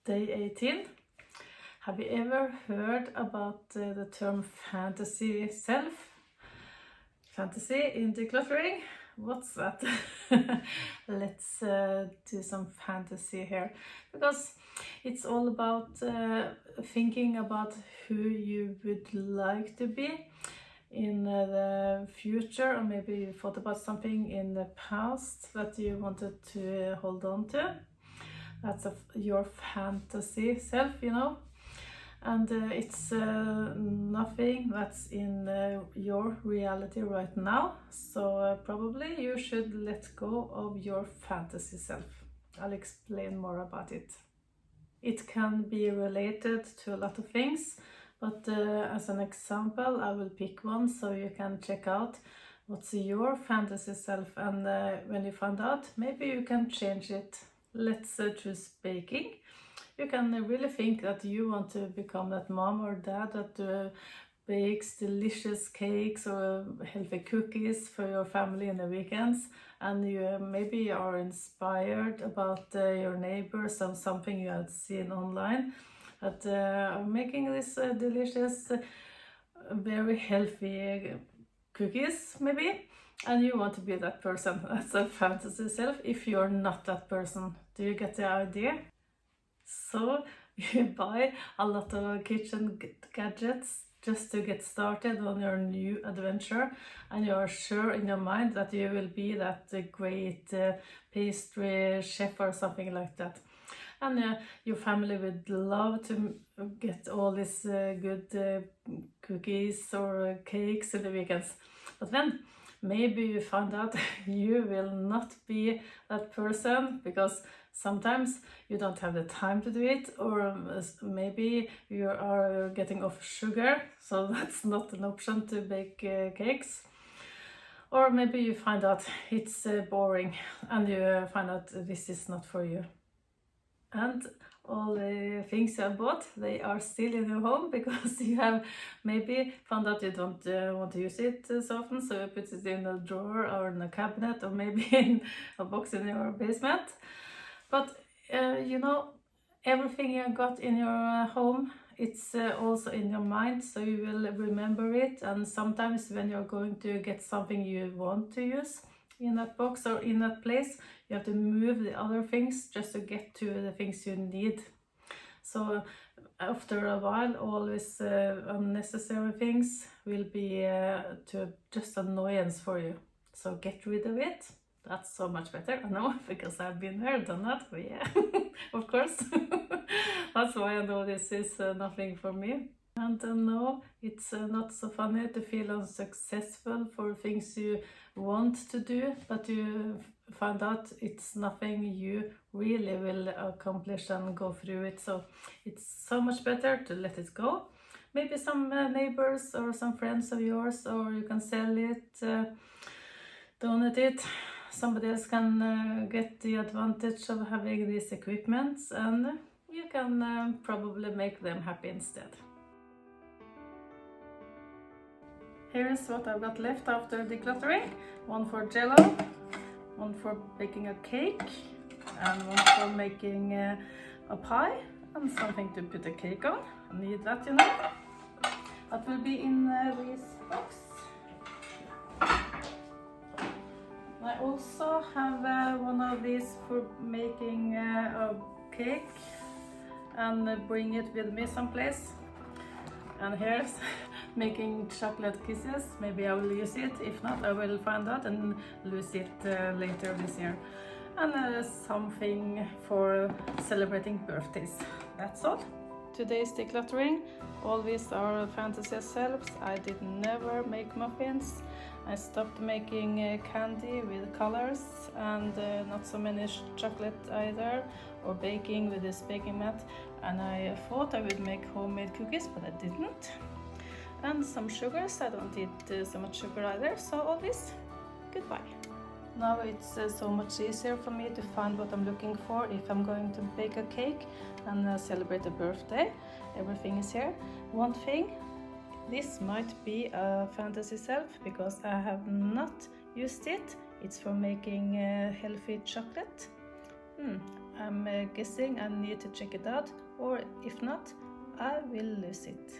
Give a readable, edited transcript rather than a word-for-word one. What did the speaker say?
Day 18. Have you ever heard about the term fantasy self? Fantasy in decluttering? What's that? Let's do some fantasy here, because it's all about thinking about who you would like to be in the future, or maybe you thought about something in the past that you wanted to hold on to. That's your fantasy self, you know. And it's nothing that's in your reality right now, so probably you should let go of your fantasy self. I'll explain more about it. It can be related to a lot of things, but as an example I will pick one so you can check out what's your fantasy self, and when you find out, maybe you can change it. Let's choose baking. You can really think that you want to become that mom or dad that bakes delicious cakes or healthy cookies for your family in the weekends, and you maybe are inspired about your neighbors or something you have seen online that are making this delicious, very healthy cookies maybe, and you want to be that person. That's a fantasy self if you're not that person. Do you get the idea? So you buy a lot of kitchen gadgets just to get started on your new adventure, and you are sure in your mind that you will be that great pastry chef or something like that. And your family would love to get all these good cookies or cakes in the weekends. But then maybe you find out you will not be that person, because sometimes you don't have the time to do it, or maybe you are getting off sugar, so that's not an option to bake cakes. Or maybe you find out it's boring, and you find out this is not for you. And all the things you have bought, they are still in your home because you have maybe found out you don't want to use it so often, so you put it in a drawer or in a cabinet, or maybe in a box in your basement. But you know, everything you got in your home, it's also in your mind, so you will remember it. And sometimes when you're going to get something you want to use in that box or in that place, you have to move the other things just to get to the things you need. So after a while, all these unnecessary things will be to just annoyance for you. So get rid of it. That's so much better, I know, because I've been there, done that. But yeah, of course. That's why I know this is nothing for me. And no, it's not so funny to feel unsuccessful for things you want to do, but you find out it's nothing you really will accomplish and go through it. So it's so much better to let it go. Maybe some neighbors or some friends of yours, or you can sell it, donate it. Somebody else can get the advantage of having these equipments, and you can probably make them happy instead. Here is what I've got left after decluttering. One for jello, one for baking a cake, and one for making a pie, and something to put a cake on. I need that, you know. That will be in this box. I also have one of these for making a cake and bring it with me someplace. And here's making chocolate kisses. Maybe I will use it. If not, I will find out and lose it later this year. And something for celebrating birthdays. That's all. Today's decluttering. All these are fantasy selves. I did never make muffins. I stopped making candy with colors, and not so many chocolate either, or baking with this baking mat. And I thought I would make homemade cookies, but I didn't. And some sugars. I don't eat so much sugar either. So all this, goodbye. Now it's so much easier for me to find what I'm looking for if I'm going to bake a cake and celebrate a birthday. Everything is here. One thing, this might be a fantasy self because I have not used it. It's for making healthy chocolate. I'm guessing I need to check it out, or if not, I will lose it.